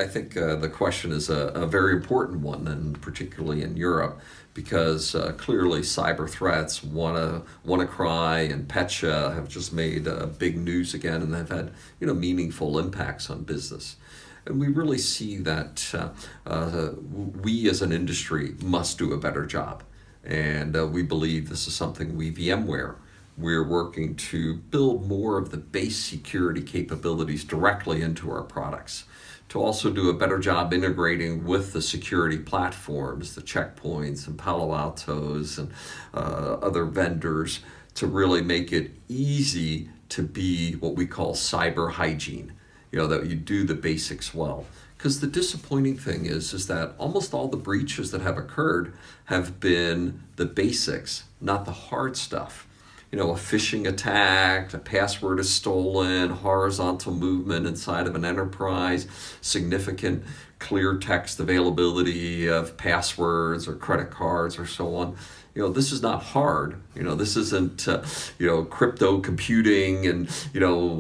I think the question is a very important one, and particularly in Europe, because clearly cyber threats, WannaCry and Petya have just made big news again, and they've had meaningful impacts on business. And we really see that we as an industry must do a better job. And we believe this is something VMware, we're working to build more of the base security capabilities directly into our products, to also do a better job integrating with the security platforms, the checkpoints and Palo Altos and other vendors, to really make it easy to be what we call cyber hygiene, that you do the basics well. Because the disappointing thing is that almost all the breaches that have occurred have been the basics, not the hard stuff. A phishing attack, a password is stolen, horizontal movement inside of an enterprise, significant clear text availability of passwords or credit cards or so on. This is not hard. This isn't, crypto computing and,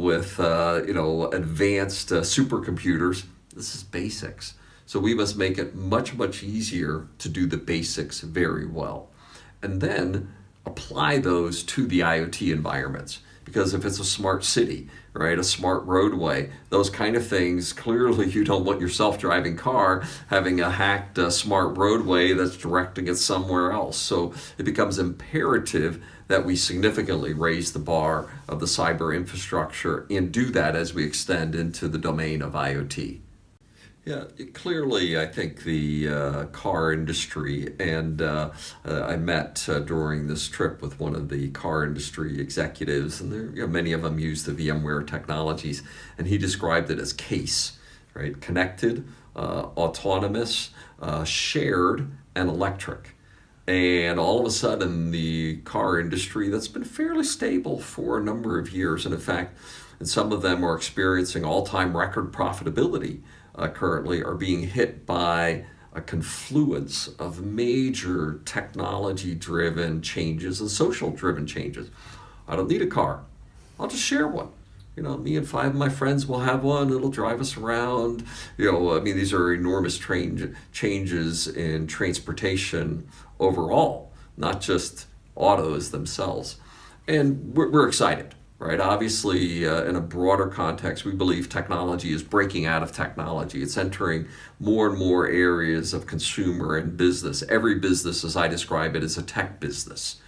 with, advanced supercomputers. This is basics. So we must make it much, much easier to do the basics very well. And then apply those to the IoT environments. Because if it's a smart city, right, a smart roadway, those kind of things, clearly you don't want your self-driving car having a hacked smart roadway that's directing it somewhere else. So it becomes imperative that we significantly raise the bar of the cyber infrastructure and do that as we extend into the domain of IoT. Yeah, clearly, I think the car industry, and I met during this trip with one of the car industry executives, and many of them use the VMware technologies, and he described it as CASE, right? Connected, autonomous, shared, and electric. And all of a sudden, the car industry that's been fairly stable for a number of years, and in fact, and some of them are experiencing all-time record profitability, currently are being hit by a confluence of major technology-driven changes and social-driven changes. I don't need a car. I'll just share one. Me and 5 of my friends will have one. It'll drive us around. These are enormous changes in transportation overall, not just autos themselves. And we're excited. Right. Obviously, in a broader context, we believe technology is breaking out of technology. It's entering more and more areas of consumer and business. Every business, as I describe it, is a tech business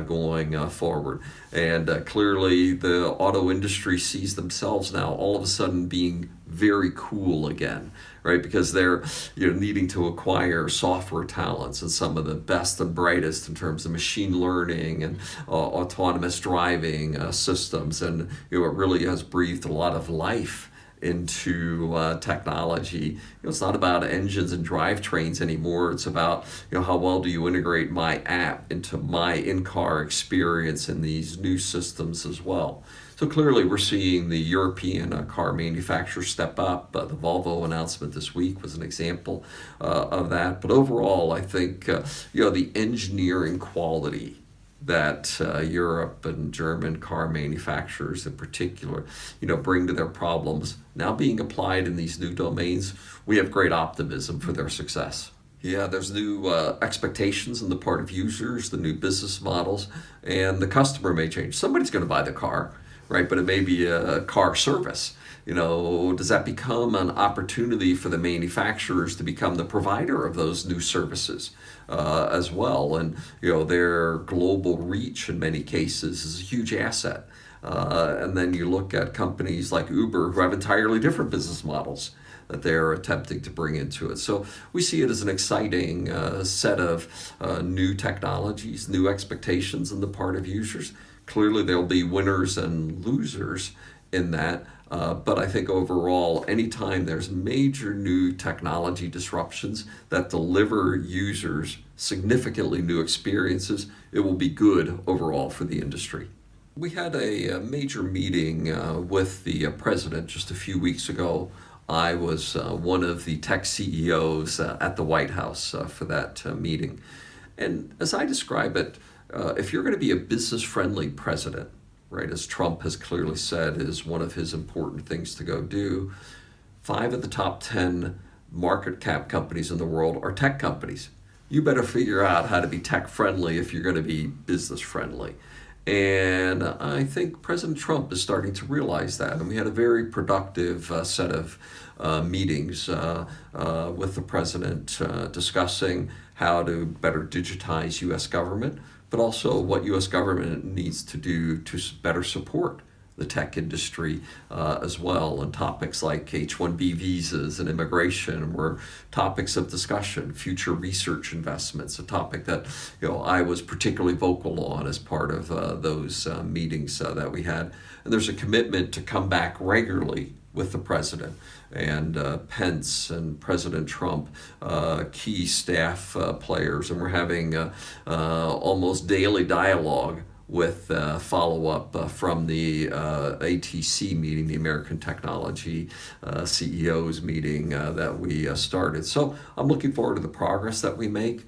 going forward. And clearly, the auto industry sees themselves now all of a sudden being very cool again, right? Because they're needing to acquire software talents and some of the best and brightest in terms of machine learning and autonomous driving systems. And it really has breathed a lot of life into technology. It's not about engines and drivetrains anymore. It's about how well do you integrate my app into my in-car experience in these new systems as well. So clearly we're seeing the European car manufacturers step up. The Volvo announcement this week was an example of that. But overall, I think the engineering quality that Europe and German car manufacturers in particular, bring to their problems, now being applied in these new domains, we have great optimism for their success. Yeah, there's new expectations on the part of users, the new business models, and the customer may change. Somebody's going to buy the car, right? But it may be a car service. Does that become an opportunity for the manufacturers to become the provider of those new services as well? And, their global reach in many cases is a huge asset. And then you look at companies like Uber who have entirely different business models that they're attempting to bring into it. So we see it as an exciting set of new technologies, new expectations on the part of users. Clearly there'll be winners and losers in that. But I think overall, anytime there's major new technology disruptions that deliver users significantly new experiences, it will be good overall for the industry. We had a major meeting with the president just a few weeks ago. I was one of the tech CEOs at the White House for that meeting. And as I describe it, if you're going to be a business-friendly president, right, as Trump has clearly said is one of his important things to go do, 5 of the top 10 market cap companies in the world are tech companies. You better figure out how to be tech friendly if you're going to be business friendly. And I think President Trump is starting to realize that. And we had a very productive set of meetings with the president discussing how to better digitize U.S. government, but also what U.S. government needs to do to better support the tech industry as well. And topics like H-1B visas and immigration were topics of discussion. Future research investments, a topic that I was particularly vocal on as part of those meetings that we had. And there's a commitment to come back regularly with the president and Pence and President Trump, key staff players, and we're having almost daily dialogue with follow-up from the ATC meeting, the American Technology CEOs meeting that we started. So I'm looking forward to the progress that we make.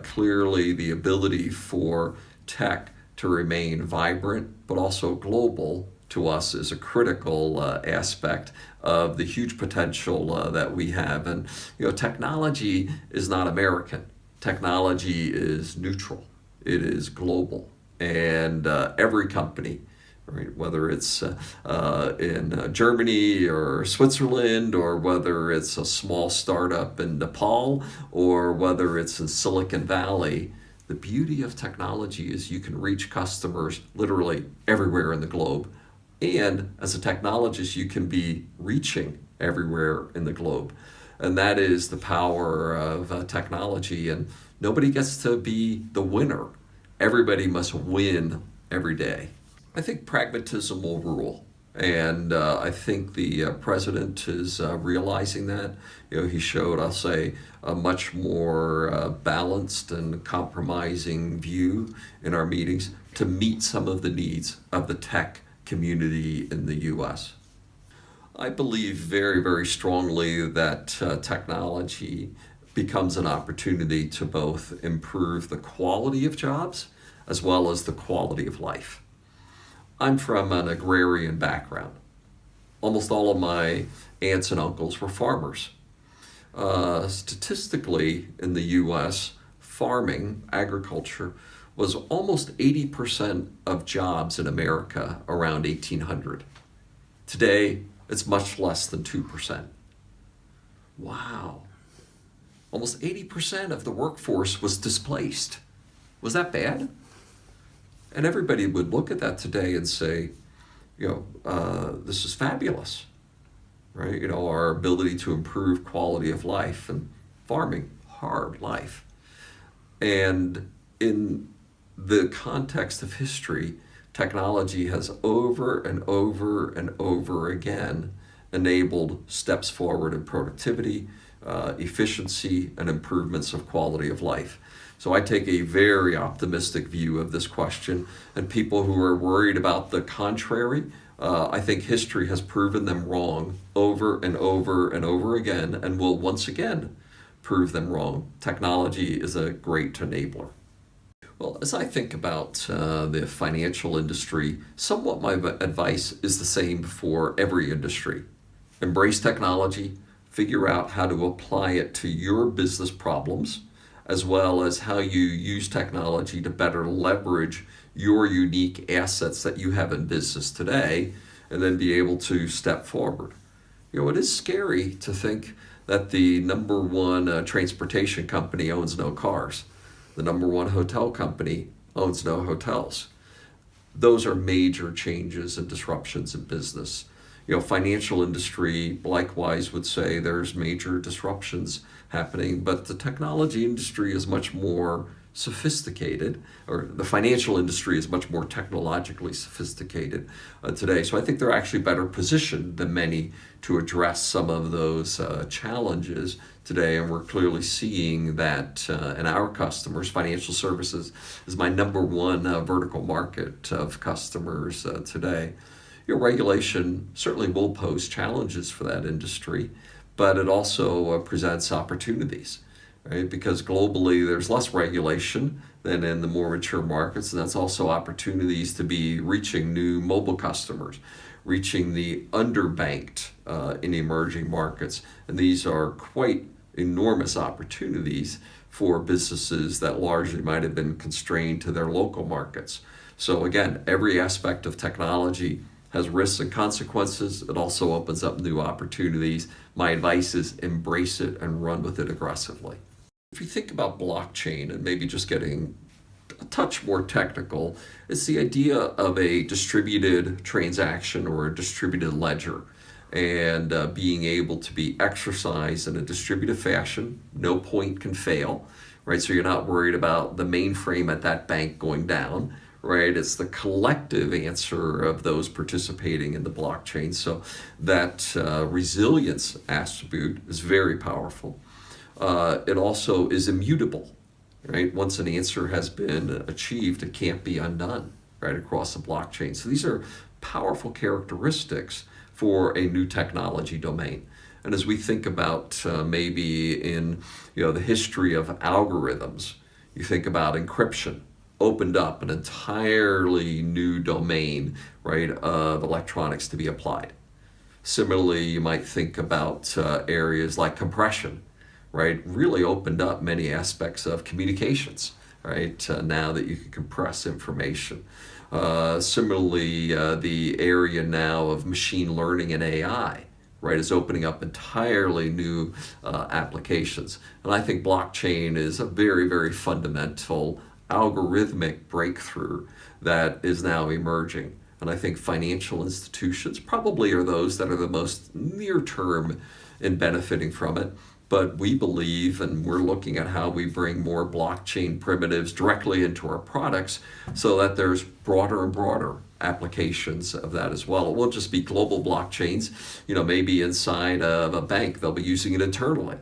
Clearly, the ability for tech to remain vibrant, but also global, to us is a critical aspect of the huge potential that we have. And technology is not American. Technology is neutral. It is global. And every company, right, whether it's in Germany or Switzerland, or whether it's a small startup in Nepal, or whether it's in Silicon Valley, the beauty of technology is you can reach customers literally everywhere in the globe. And as a technologist, you can be reaching everywhere in the globe. And that is the power of technology. And nobody gets to be the winner. Everybody must win every day. I think pragmatism will rule. And I think the president is realizing that. He showed, I'll say, a much more balanced and compromising view in our meetings to meet some of the needs of the tech community in the U.S. I believe very, very strongly that technology becomes an opportunity to both improve the quality of jobs as well as the quality of life. I'm from an agrarian background. Almost all of my aunts and uncles were farmers. Statistically, in the U.S., farming, agriculture, was almost 80% of jobs in America around 1800. Today, it's much less than 2%. Wow. Almost 80% of the workforce was displaced. Was that bad? And everybody would look at that today and say, this is fabulous, right? Our ability to improve quality of life, and farming, hard life. And in the context of history, technology has over and over and over again enabled steps forward in productivity, efficiency, and improvements of quality of life. So I take a very optimistic view of this question, and people who are worried about the contrary, I think history has proven them wrong over and over and over again, and will once again prove them wrong. Technology is a great enabler. Well, as I think about the financial industry, somewhat my advice is the same for every industry. Embrace technology, figure out how to apply it to your business problems, as well as how you use technology to better leverage your unique assets that you have in business today, and then be able to step forward. It is scary to think that the number one transportation company owns no cars. The number one hotel company owns no hotels. Those are major changes and disruptions in business. Financial industry likewise would say there's major disruptions happening, but the technology industry is much more sophisticated, or the financial industry is much more technologically sophisticated today. So I think they're actually better positioned than many to address some of those challenges today. And we're clearly seeing that in our customers. Financial services is my number one vertical market of customers today. Regulation certainly will pose challenges for that industry, but it also presents opportunities, right? Because globally there's less regulation, than in the more mature markets. And that's also opportunities to be reaching new mobile customers, reaching the underbanked in emerging markets. And these are quite enormous opportunities for businesses that largely might have been constrained to their local markets. So again, every aspect of technology has risks and consequences. It also opens up new opportunities. My advice is embrace it and run with it aggressively. If you think about blockchain and maybe just getting a touch more technical, it's the idea of a distributed transaction or a distributed ledger, and being able to be exercised in a distributed fashion. No point can fail, right? So you're not worried about the mainframe at that bank going down, right? It's the collective answer of those participating in the blockchain. So that resilience attribute is very powerful. It also is immutable, right? Once an answer has been achieved, it can't be undone, right, across the blockchain. So these are powerful characteristics for a new technology domain. And as we think about maybe in the history of algorithms, you think about encryption opened up an entirely new domain, right, of electronics to be applied. Similarly, you might think about areas like compression, right, really opened up many aspects of communications, right, now that you can compress information. Similarly, the area now of machine learning and AI, right, is opening up entirely new applications. And I think blockchain is a very, very fundamental algorithmic breakthrough that is now emerging. And I think financial institutions probably are those that are the most near term in benefiting from it. But we believe, and we're looking at how we bring more blockchain primitives directly into our products so that there's broader and broader applications of that as well. It won't just be global blockchains. Maybe inside of a bank, they'll be using it internally,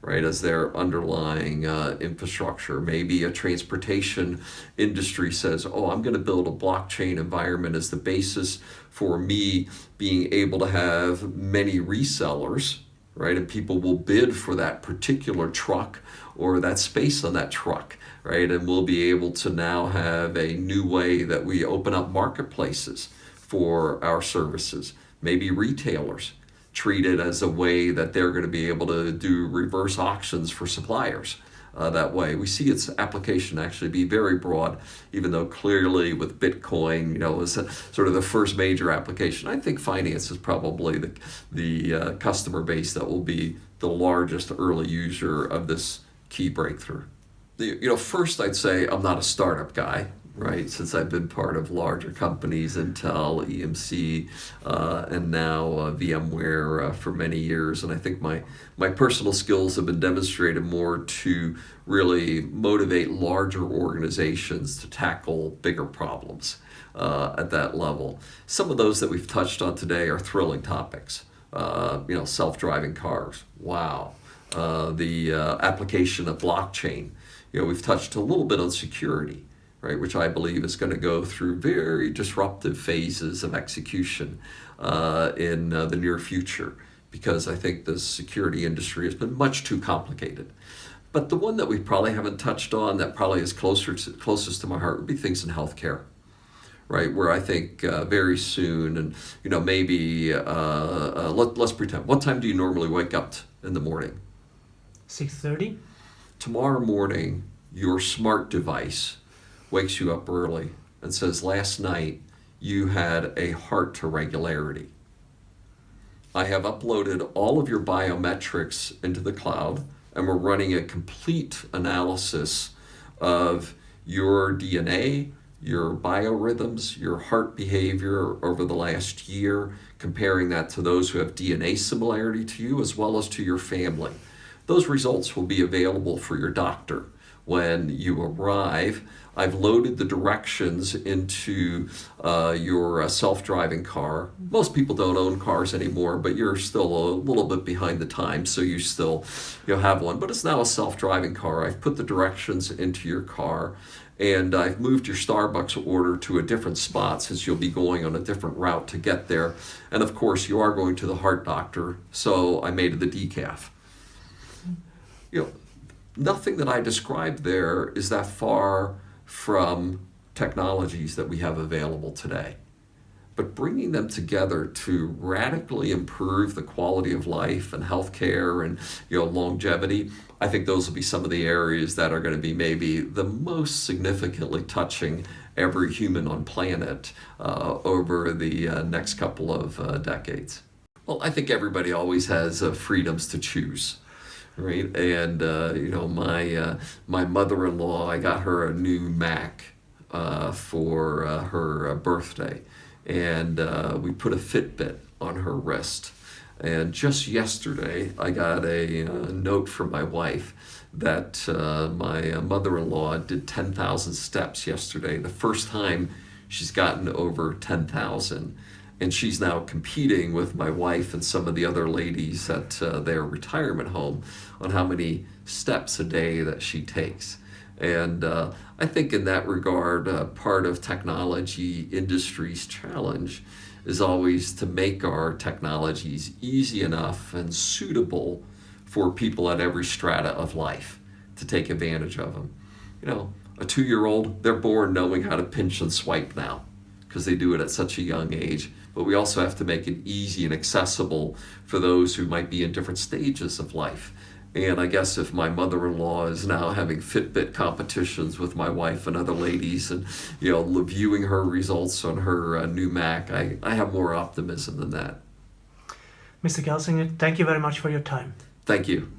right, as their underlying infrastructure. Maybe a transportation industry says, oh, I'm going to build a blockchain environment as the basis for me being able to have many resellers, right? And people will bid for that particular truck or that space on that truck, right? And we'll be able to now have a new way that we open up marketplaces for our services. Maybe retailers treat it as a way that they're going to be able to do reverse auctions for suppliers. That way, we see its application actually be very broad, even though clearly with Bitcoin, is sort of the first major application. I think finance is probably the customer base that will be the largest early user of this key breakthrough. First I'd say I'm not a startup guy, right? Since I've been part of larger companies, Intel, EMC, and now VMware for many years. And I think my personal skills have been demonstrated more to really motivate larger organizations to tackle bigger problems at that level. Some of those that we've touched on today are thrilling topics. Self-driving cars. Wow. The application of blockchain. We've touched a little bit on security, right, which I believe is going to go through very disruptive phases of execution in the near future, because I think the security industry has been much too complicated. But the one that we probably haven't touched on that probably is closest to my heart would be things in healthcare, right, where I think very soon, and maybe let's pretend. What time do you normally wake up in the morning? 6:30. Tomorrow morning, your smart device wakes you up early and says, last night you had a heart to regularity. I have uploaded all of your biometrics into the cloud, and we're running a complete analysis of your DNA, your biorhythms, your heart behavior over the last year, comparing that to those who have DNA similarity to you as well as to your family. Those results will be available for your doctor when you arrive. I've loaded the directions into your self-driving car. Most people don't own cars anymore, but you're still a little bit behind the times, so you still have one. But it's now a self-driving car. I've put the directions into your car, and I've moved your Starbucks order to a different spot since you'll be going on a different route to get there. And of course, you are going to the heart doctor, so I made it the decaf. Nothing that I described there is that far from technologies that we have available today. But bringing them together to radically improve the quality of life and healthcare and longevity, I think those will be some of the areas that are going to be maybe the most significantly touching every human on planet over the next couple of decades. Well, I think everybody always has freedoms to choose, right? And my mother-in-law, I got her a new Mac for her birthday, and we put a Fitbit on her wrist. And just yesterday, I got a note from my wife that my mother-in-law did 10,000 steps yesterday, the first time she's gotten over 10,000. And she's now competing with my wife and some of the other ladies at their retirement home on how many steps a day that she takes. And I think in that regard, part of technology industry's challenge is always to make our technologies easy enough and suitable for people at every strata of life to take advantage of them. A 2-year-old, they're born knowing how to pinch and swipe now because they do it at such a young age. But we also have to make it easy and accessible for those who might be in different stages of life. And I guess if my mother-in-law is now having Fitbit competitions with my wife and other ladies and, viewing her results on her new Mac, I have more optimism than that. Mr. Gelsinger, thank you very much for your time. Thank you.